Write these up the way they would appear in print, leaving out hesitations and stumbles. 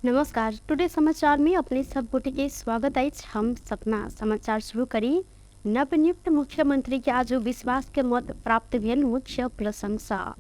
नमस्कार। टुडे समाचार में अपने सब गोटे के स्वागत है। हम सपना समाचार शुरू करी। नवनियुक्त मुख्यमंत्री के आज विश्वास के मत प्राप्त भेल, मुख्य प्रशंसा।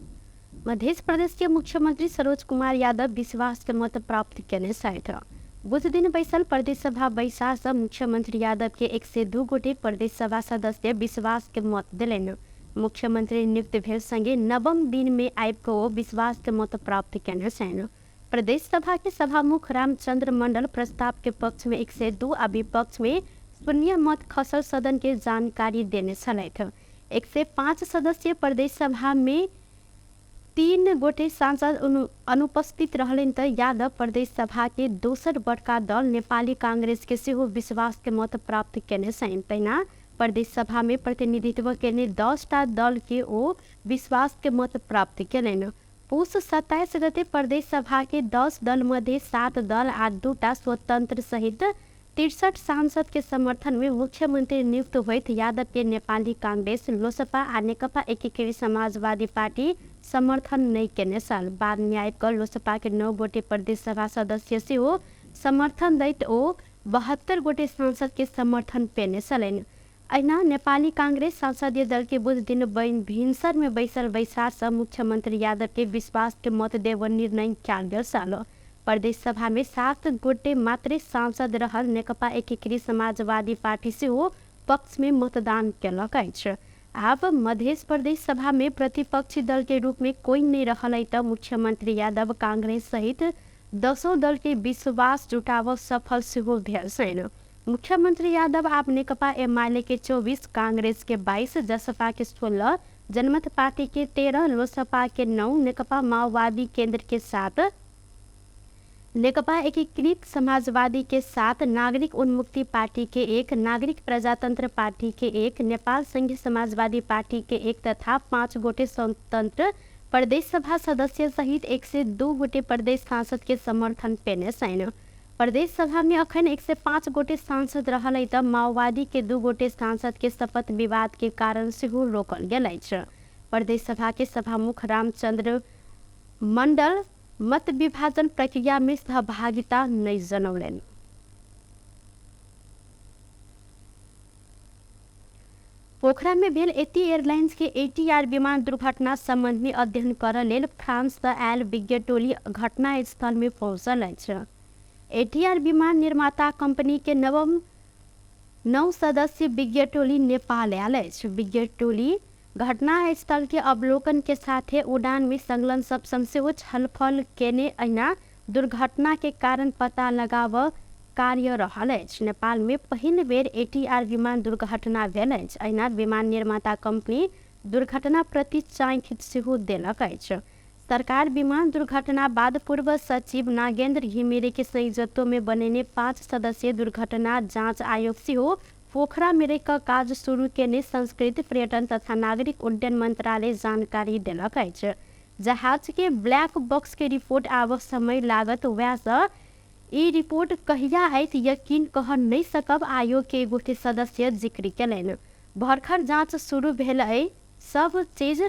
मध्य प्रदेश के मुख्यमंत्री सरोज कुमार यादव विश्वास के मत प्राप्त केने छथि। बुध दिन बैसल प्रदेश सभा बैसार से मुख्यमंत्री यादव के 102 गोटे प्रदेश सभा सदस्य विश्वास के मत दिलेन। मुख्यमंत्री नियुक्त भेल संगे नवम दिन में आबि कऽ ओ विश्वास के मत प्राप्त केने छथि। प्रदेश सभा के सभामुख रामचंद्र मंडल प्रस्ताव के पक्ष में 102 आ विपक्ष में शून्य मत खसल सदन के जानकारी देने छलथि। 105 सदस्यीय प्रदेश सभा में 3 गोटे सांसद अनुपस्थित रहलन त यादव प्रदेश सभा के दोसर बड़का दल नेपाली कांग्रेस के सेहो विश्वास के मत प्राप्त केने छथि। तहिना प्रदेश सभा में प्रतिनिधित्व केने 10 टा दल के ओ विश्वास के मत प्राप्त केलनि। पुष 27 गते प्रदेश सभा के 10 दल मध्य 7 दल आ 2 टा स्वतंत्र सहित 63 सांसद के समर्थन में मुख्यमंत्री नियुक्त होइत यादव के नेपाली कांग्रेस, लोसपा आ नेकपा एकीकृत समाजवादी पार्टी समर्थन नहीं केने छल। बाद में आबि कऽ लोसपा के 9 गोटे प्रदेश सभा सदस्य सेहो समर्थन दैत ओ 72 गोटे सांसद के समर्थन पेने छलनि। अहिना नेपाली कांग्रेस संसदीय दल के बुध दिन भिनसर में बैसल बैसार से मुख्यमंत्री यादव के विश्वास के मत देव निर्णय कयल गेल छल। प्रदेश सभा में 7 गोटे मात्र सांसद रहल नेकपा एकीकृत समाजवादी पार्टी सेहो पक्ष में मतदान केलक अछि। आब मध्य प्रदेश सभा में प्रतिपक्षी दल के रूप में कोई नहीं रहल त मुख्यमंत्री यादव कांग्रेस सहित 10 दल के विश्वास जुटाव सफल सेहो भेल छनि। मुख्यमंत्री यादव आप नेकपा एमाले के 24, कांग्रेस के 22, जसपा के 16, जनमत पार्टी के 13, लोसपा के 9, नेकपा माओवादी केंद्र के 7, नेकपा एकीकृत समाजवादी के 7, नागरिक उन्मुक्ति पार्टी के 1, नागरिक प्रजातंत्र पार्टी के 1, नेपाल संघीय समाजवादी पार्टी के 1 तथा 5 गोटे स्वतंत्र प्रदेश सभा सदस्य सहित 102 गोटे प्रदेश सांसद के समर्थन पेने छनि। प्रदेश सभा में अखन 105 गोटे सांसद रहल त माओवादी के 2 गोटे सांसद के शपथ विवाद के कारण सेहो रोकल गेल अछि। प्रदेश सभा के सभामुख रामचंद्र मंडल मत विभाजन प्रक्रिया में सहभागिता नहीं जनौलनि। पोखरा में भेल एटी एयरलाइंस के ATR विमान दुर्घटना संबंध में अध्ययन करय लेल फ्रांस से आयल विज्ञ टोली घटना स्थल में पहुंचल अछि। ATR विमान निर्माता कंपनी के 9 सदस्यीय विज्ञ टोली नेपाल आयल अछि। विज्ञ टोली घटना स्थल के अवलोकन के साथे उड़ान में संलग्न सब संग छलफल केने अहिना दुर्घटना के कारण पता लगाव कार्य रहल अछि। नेपाल में पहिल बेर ATR विमान दुर्घटना भेल अछि। अहिना विमान निर्माता कंपनी दुर्घटना प्रति चांखि सेहो देलक अछि। सरकार विमान दुर्घटना बाद पूर्व सचिव नागेंद्र घिमिरे के संयोजकत्व में बनेने 5 सदस्यीय दुर्घटना जांच आयोग सेहो पोखरा में रह काज शुरू केने संस्कृति, पर्यटन तथा नागरिक उड्डयन मंत्रालय जानकारी देलक अछि। जहाज के ब्लैक बॉक्स के रिपोर्ट आब समय लागत, वैसे ई रिपोर्ट कहिया आयत यकीन कह नहीं सकब, आयोग के गोटे सदस्य जिक्र केलनि। भरखर जांच शुरू भेल अइ, सब चीज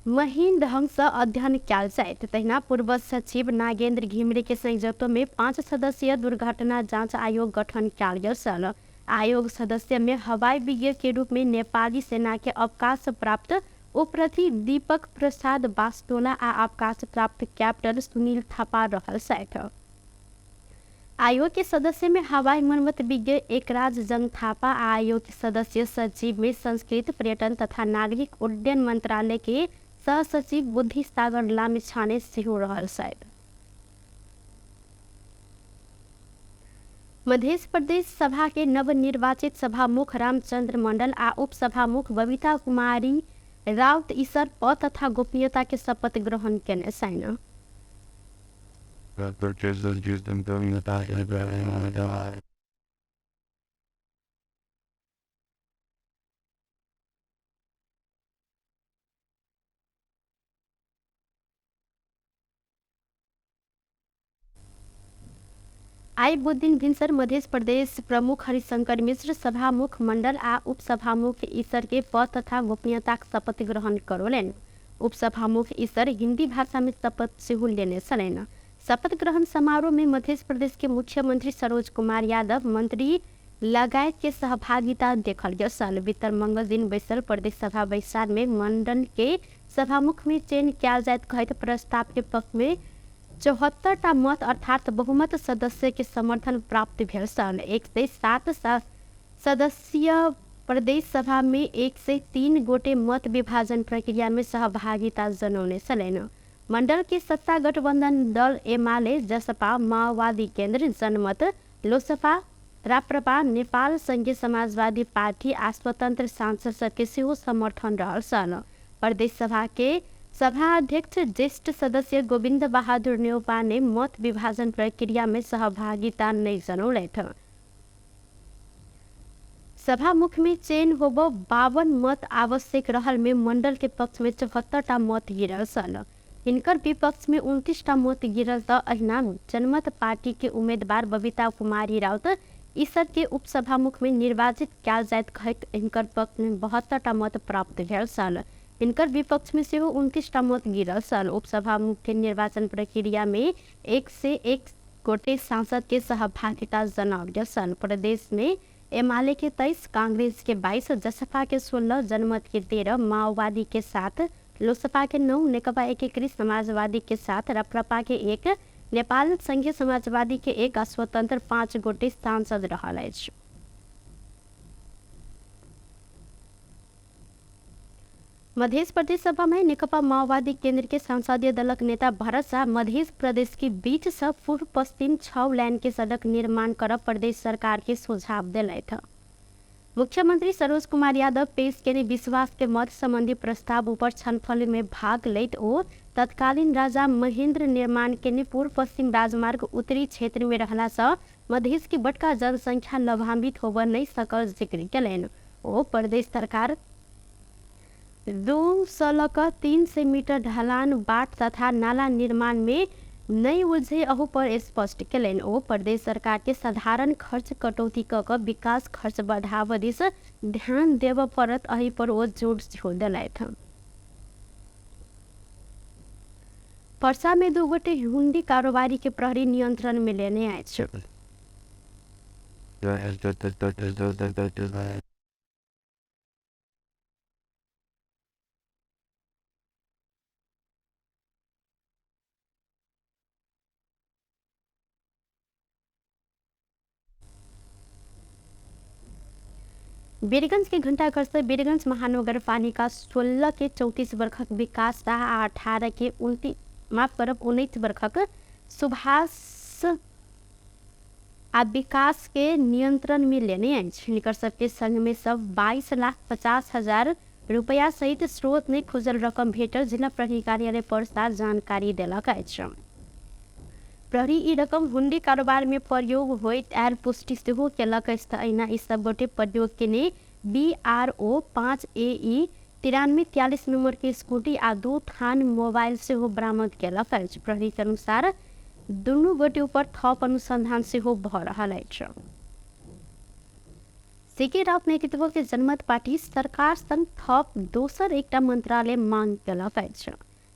महीन ढंग से अध्ययन कयल जायत। तहिना पूर्व सचिव नागेंद्र घिमिरे के संयोजकत्व में 5 सदस्यीय दुर्घटना जांच आयोग गठन कयल गेल छल। आयोग सदस्य में हवाई विज्ञ के रूप में नेपाली सेना के अवकाश प्राप्त उपप्रमुख दीपक प्रसाद बास्तोला आ अवकाश प्राप्त कैप्टन सुनील थापा रहल छथि। आयोग के सदस्य में हवाई मरम्मत विज्ञ एकराज जंग थापा, आयोग के सदस्य सचिव में संस्कृति, पर्यटन तथा नागरिक उड्डयन मंत्रालय के सह सचिव बुद्धि सागर लामिछाने सेहो रहल छथि। मध्य प्रदेश सभा के नवनिर्वाचित सभामुख रामचंद्र मंडल आ उप सभामुख बबीता कुमारी राउत ईसर पद तथा गोपनीयता के शपथ ग्रहण केने छथि। आई बुध दिन भिनसर मध्य प्रदेश प्रमुख हरिशंकर मिश्र सभामुख मंडल आ उप सभामुख ईसर के पद तथा गोपनीयता शपथ ग्रहण करौलनि। उप सभामुख ईसर हिंदी भाषा में शपथ सेहो लेने छलनि। शपथ ग्रहण समारोह में मध्य प्रदेश के मुख्यमंत्री सरोज कुमार यादव मंत्री लगायत के सहभागिता देखल गया। साल बीतर मंगल दिन बैसल प्रदेश सभा बैसार में मंडल के सभामुख में चयन किया जायत कहत प्रस्ताव के पक्ष में 74टा मत अर्थात बहुमत सदस्य के समर्थन प्राप्त भेल। सन 107 सदस्यीय प्रदेश सभा में 103 गोटे मत विभाजन प्रक्रिया में सहभागिता जनौने छलैन। मंडल के सत्ता गठबंधन दल एमाले, जसपा, माओवादी केन्द्र, जनमत, लोसपा, राप्रपा, नेपाल संघीय समाजवादी पार्टी आ स्वतन्त्र सांसद सबके सेहो समर्थन रहल सन। प्रदेश सभा के सभाध्यक्ष ज्येष्ठ सदस्य गोविंद बहादुर नेउपा ने मत विभाजन प्रक्रिया में सहभागिता नहीं जनौलैथ। सभामुख में चयन होब 52 मत आवश्यक रहल में मंडल के पक्ष में 74टा मत गिरल सन। इनकर विपक्ष में 29टा मत गिरल त अहिना जनमत पार्टी के उम्मीदवार बबीता कुमारी राउत ईसर के उपसभामुख में निर्वाचित किया जायत कहत इनकर पक्ष में 72टा मत प्राप्त भेल सन। इनकर विपक्ष में सेहो 29टा मत गिरल सन। उपसभामुख के निर्वाचन प्रक्रिया में 101 गोटे सांसद के सहभागिता जनावल गया सन। प्रदेश में एमाले के 23, कांग्रेस के 22, जसपा के 16, जनमत के 13, माओवादी के 7, लोसपा के 9, नेकपा एकीकृत समाजवादी के 7, राप्रपा के 1, नेपाल संघीय समाजवादी के 1 आ स्वतंत्र 5 गोटे सांसद रहल अछि। मध्य प्रदेश सभा में नेकपा माओवादी केंद्र के संसदीय दलक नेता भरत शाह मध्य प्रदेश के बीच से पूर्व पश्चिम 6 लाइन के सड़क निर्माण करब प्रदेश सरकार के सुझाव दिलैथ। मुख्यमंत्री सरोज कुमार यादव पेश केने विश्वास के मत संबंधी प्रस्ताव ऊपर छलफल में भाग लैत ओ तत्कालीन राजा महेंद्र निर्माण केने पूर्व पश्चिम राजमार्ग उत्तरी क्षेत्र में रहला से मध्य की बड़का जनसंख्या लाभान्वित होब नहीं सकल जिक्र कयलनि। ओ प्रदेश सरकार 200 मीटर ढलान बाट तथा नाला निर्माण में नहीं उलझे अहू पर स्पष्ट कयलनि। ओ प्रदेश सरकार के साधारण खर्च कटौती क विकास खर्च बढ़ाव दिस ध्यान देव पड़त अही पर ओ जोड़ दिलैथ। पर्सा में 2 गोटे हुंडी कारोबारी के प्रहरी नियंत्रण में लेने आए। बीरगंज के घंटाघर से बीरगंज महानगर पालिका 16 के 34 वर्षक विकास शाह आ 18 के 19 वर्षक सुभाष आ विकास के नियंत्रण में लेने अछि। निकर सबके संग में सब 22,50,000 रुपया सहित स्रोत ने खुजल रकम भेटल जिला प्रहरी कार्यालय पर्सा जानकारी देलक अछि। प्रहरी ई रकम हुंडी कारोबार में प्रयोग होइत आयल पुष्टि सेहो केलक अछि। अहिना ई सब गोटे प्रयोग केने BRO 5AE 9343 नंबर के स्कूटी आ 2 थान मोबाइल सेहो बरामद केलक अछि। प्रहरी के अनुसार दुनू गोटे ऊपर थप अनुसंधान सेहो भ रहल अछि। सीके राउत नेतृत्व के जनमत पार्टी सरकार संग थप दोसर एकटा मंत्रालय मांग केलक अछि।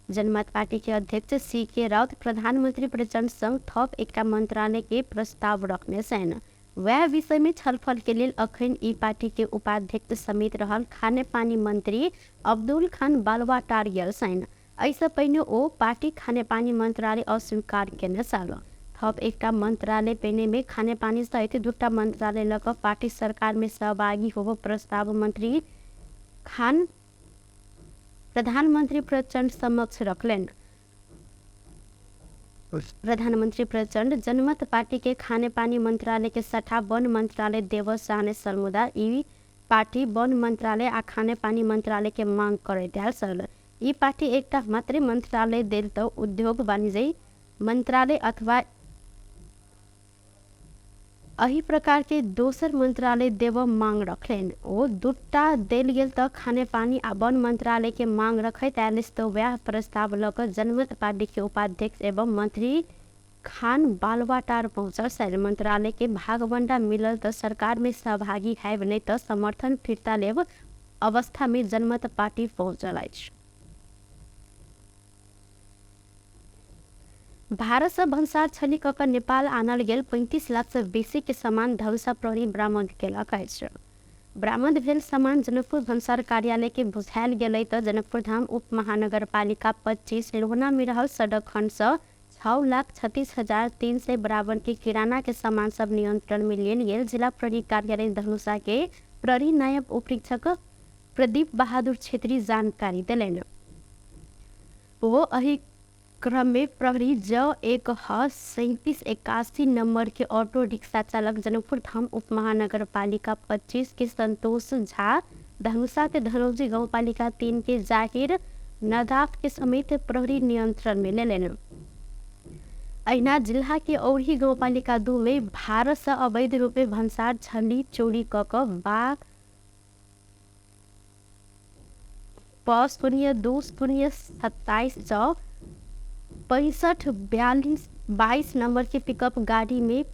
जनमत पार्टी के अध्यक्ष सीके राउत प्रधानमंत्री प्रचंड संग थप एकटा मंत्रालय के प्रस्ताव रखने छनि। वह विषय में छलफल के लिए अखन ई पार्टी के उपाध्यक्ष समेत रहल खाने पानी मंत्री अब्दुल खान बालवाटार गेल छनि। ऐसे पहिने ओ पार्टी खाने पानी मंत्रालय अस्वीकार केने छल। थप एकटा मंत्रालय पेने में खाने पानी सहित 2टा मंत्रालय लग पार्टी सरकार में सहभागी होब प्रस्ताव मंत्री खान प्रधानमंत्री प्रचंड समक्ष रखलेन। प्रधानमंत्री प्रचंड जनमत पार्टी के खाने पानी मंत्रालय के सठा वन मंत्रालय देव साहने सलमुदा ई पार्टी वन मंत्रालय आ खाने पानी मंत्रालय के मांग करैत आयल छल। ई पार्टी एकटा मात्र मंत्रालय देल तो उद्योग वाणिज्य मंत्रालय अथवा अही प्रकार के दोसर मंत्रालय देव मांग रखलेन। ओ 2टा देल गेल तो खाने पानी आ वन मंत्रालय के मांग रखैत आयल तो वह प्रस्ताव लक जनमत पार्टी के उपाध्यक्ष एवं मंत्री खान बालवाटार पहुंचल छल। मंत्रालय के भागवंडा मिलल तो सरकार में सहभागी है नहीं तो समर्थन फिरता लेब अवस्था में जनमत पार्टी पहुंचल अछि। भारत से भन्सार छली कऽ नेपाल आनल गेल 35 लाख से बेसी के सामान धनुषा प्रहरी बरामद केलक अछि। बरामद भेल सामान जनकपुर भन्सार कार्यालय के बुझायल गेलै तऽ जनकपुर धाम उप महानगरपालिका 25 लोहना में रहल सड़क खंड से 6,36,300 बराबर के किराना के सामान सब नियंत्रण में लेल गेल। जिला प्रहरी कार्यालय धनुषा के प्रहरी नायब उपरीक्षक प्रदीप बहादुर छेत्री जानकारी दिलैन। वो अही क्रम में प्रहरी J1H3781 नंबर के ऑटो रिक्शा चालक जनकपुर धाम उप महानगरपालिका 25 के संतोष झा, धनुषा के धनौजी गाँव पालिका 3 के जाहिर नदाफ के समेत प्रहरी नियंत्रण में लेलेन। अहिना जिला के औरही गाँव पालिका 2 में भारत से अवैध रूप में भन्सार छली चोरी कऽ बाघ P0227 6542 नंबर के पिकअप गाड़ी में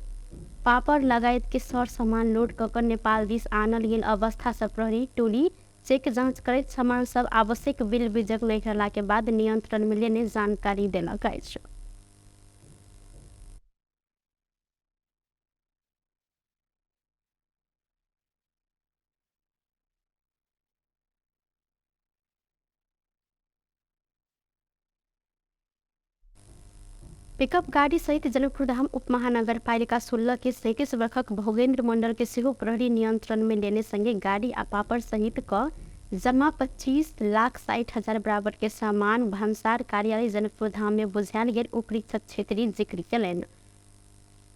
पापड़ लगायत के सर सामान लोड कऽ नेपाल दिस आनल गेल अवस्था से प्रहरी टोली चेक जांच करैत सामान सब आवश्यक बिल बिजक नहीं रहला के बाद नियंत्रण में लेने जानकारी देलक अछि। पिकअप गाड़ी सहित जनकपुर धाम उप महानगरपालिका 16 के 37 वर्षक भोगेन्द्र मंडल के सेहो प्रहरी नियंत्रण में लेने संगे गाड़ी आ पापड़ सहित क जमा 25,60,000 बराबर के सामान भन्सार कार्यालय जनकपुर धाम में बुझायल गेल उपरीक्षक क्षेत्रीय जिक्र केलनि।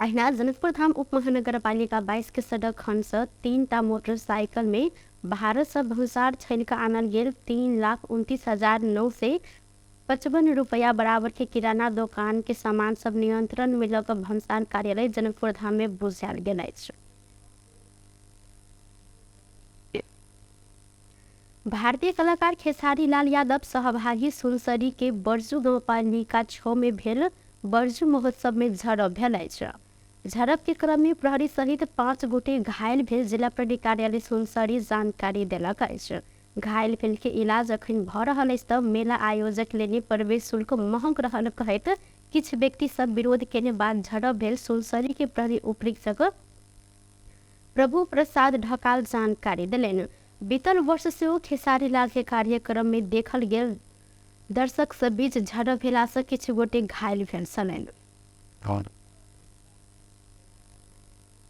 अहिना जनकपुर धाम उप महानगरपालिका 22 के सड़क खंड से 3टा मोटरसाइकिल में भारत से भन्सार छल कऽ आनल गेल 3,29,955 रुपया बराबर के किराना दुकान के सामान सब नियंत्रण में लऽ कऽ भन्सार कार्यालय जनकपुर धाम में बुझायल गेल अछि। भारतीय कलाकार खेसारी लाल यादव सहभागी सुनसरी के बरजू गाँव पालिका 6 में भेल बरजू महोत्सव में झड़प भेल अछि। झड़प के क्रम में प्रहरी सहित 5 गोटे घायल भेल जिला प्रहरी कार्यालय सुनसरी जानकारी देलक अछि। घायल भेल के इलाज अखन भऽ रहल अछि तऽ मेला आयोजक लेने प्रवेश शुल्क महंग रहल कहैत किछ व्यक्ति सब विरोध केने बाद झड़प भेल। सुनसरी के प्रहरी उपरीक्षक प्रभु प्रसाद ढकाल जानकारी दिलैन। बीतल वर्ष से खेसारी लाल के कार्यक्रम में देखल गेल दर्शक सब बीच झड़प भेला से किछु गोटे घायल भेल छलनि।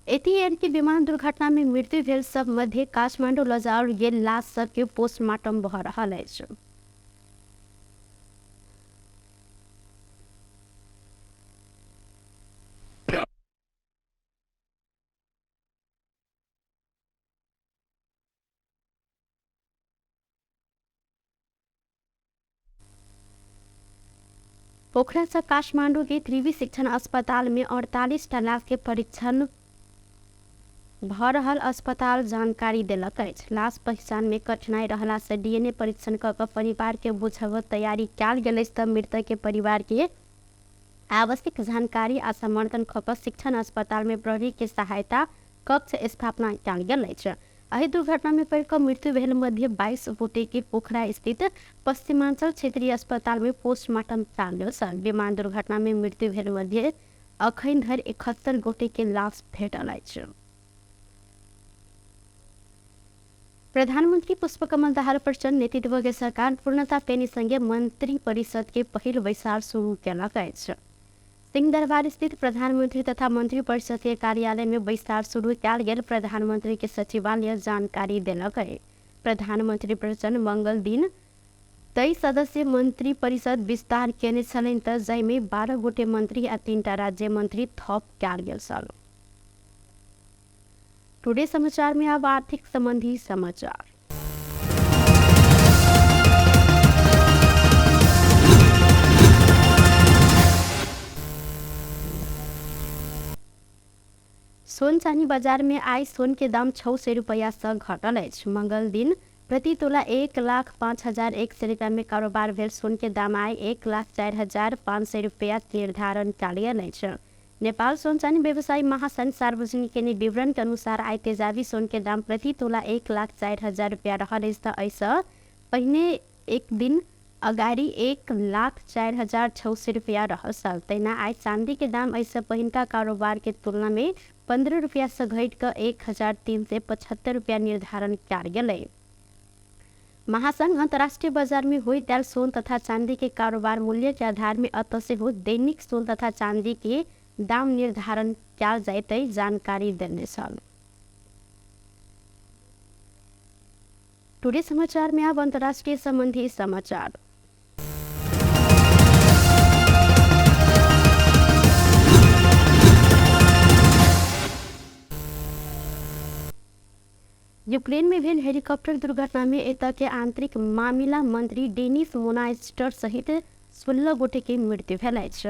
एटीएन के विमान दुर्घटना में मृत्यु भेल सब मध्य काठमांडू लजाओल गेल लाश सब के पोस्टमार्टम भऽ रहल अछि। पोखरा से काठमांडू के त्रिवी शिक्षण अस्पताल में 48 लाख के परीक्षण भऽ रहल अस्पताल जानकारी देलक अछि। लाश पहचान में कठिनाई रहला से डीएनए परीक्षण कऽ परिवार के बुझब तैयारी कयल गेल अछि तऽ मृतक के परिवार के आवश्यक जानकारी आ समर्थन कऽ शिक्षण अस्पताल में प्रहरी के सहायता कक्ष स्थापना कयल गेल अछि। एहि दुर्घटना में पड़ि कऽ मृत्यु भेल मध्य 22 गोटे के पोखरा स्थित पश्चिमांचल क्षेत्रीय अस्पताल में पोस्टमार्टम कयल गेल छल। विमान दुर्घटना में मृत्यु भेल मध्य अखन धरि 71 गोटे के लाश भेटल अछि। प्रधानमंत्री पुष्पकमल दाहाल प्रचंड नेतृत्व के सरकार पूर्णता पेनी संगे मंत्री परिषद के पहिल बैसार शुरू केलक अछि। सिंहदरबार स्थित प्रधानमंत्री तथा मंत्री परिषद के कार्यालय में बैसार शुरू कयल गेल। प्रधानमंत्री के सचिवालय जानकारी देलक है। प्रधानमंत्री प्रचंड मंगल दिन 23 सदस्यीय मंत्री परिषद विस्तार केने छलनि तऽ जाहिमे 12 गोटे मंत्री आ 3टा राज्य मंत्री थप कयल गेल छल। टुडे समाचार में अब आर्थिक संबंधी समाचार। सोन चांदी बाजार में आई सोन के दाम 600 रुपया से घटल अछि। मंगल दिन प्रति तोला 1,05,100 रुपया में कारोबार भेल। सोन के दाम आई 1,04,500 रुपया निर्धारण कयल गेल अछि। नेपाल सोन चांदी व्यवसायी महासंघ सार्वजनिक के विवरण के अनुसार आई तेजाबी सोन के दाम प्रति तोला 1,04,000 रुपया रहल अछि तऽ एहिसँ पहिने एक दिन अगाडि 1,04,600 रुपया रहल सल। तहिना आज चांदी के दाम ऐसे पहिनका कारोबार के तुलना में 15 रुपया से घट कर 1,375 रुपया निर्धारण किया गेलै। महासंघ अंतर्राष्ट्रीय बाजार में हुई त्याल सोन तथा चांदी के कारोबार मूल्य के आधार में अत से हो दैनिक सोन तथा चांदी के दाम निर्धारण किया जाते जानकारी देने सल। टुडे समाचार में अब अंतर्राष्ट्रीय संबंधी समाचार। यूक्रेन में भेल हेलीकॉप्टर दुर्घटना में एतऽ के आंतरिक मामिला मंत्री डेनिस मोनास्टर सहित 16 गोटे के मृत्यु भेल अछि।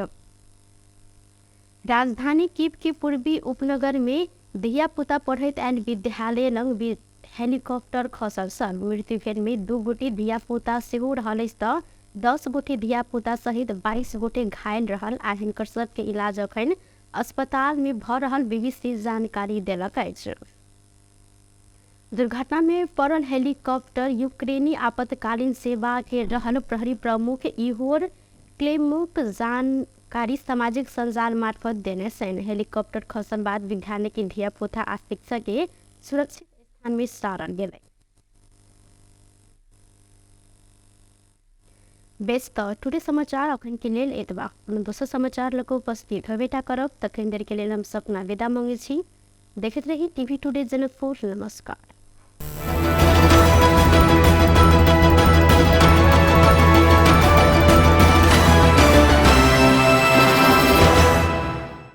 राजधानी कीव के पूर्वी उपनगर में धिया पुता पढ़ैत आयल विद्यालय लग हेलीकॉप्टर खसल सल। मृत्यु भेल में 2 गोटे धिया पुता सेहो रहल अछि तऽ 10 गोटे धिया पुता सहित 22 गोटे घायल रहल आ हिनकर सबके इलाज अखन अस्पताल में भऽ रहल बीबीसी जानकारी देलक अछि। दुर्घटना में पड़ल हेलीकॉप्टर यूक्रेनी आपातकालीन सेवा के रहल प्रहरी प्रमुख इहोर क्लेमुक जानकारी सामाजिक संजाल मार्फत देने सन। हेलीकॉप्टर खसल बाद विद्यालय के धिया पुता आ शिक्षक के सुरक्षित स्थान में सारल गेलै। बेस्ट टुडे समाचार अखन के लेल एतबा। दोसर समाचार लऽ कऽ उपस्थित होबेटा करब तखन देर के लेल हम सपना विदा मांगे छी। देखैत रही टीवी टुडे जनकपुर। नमस्कार।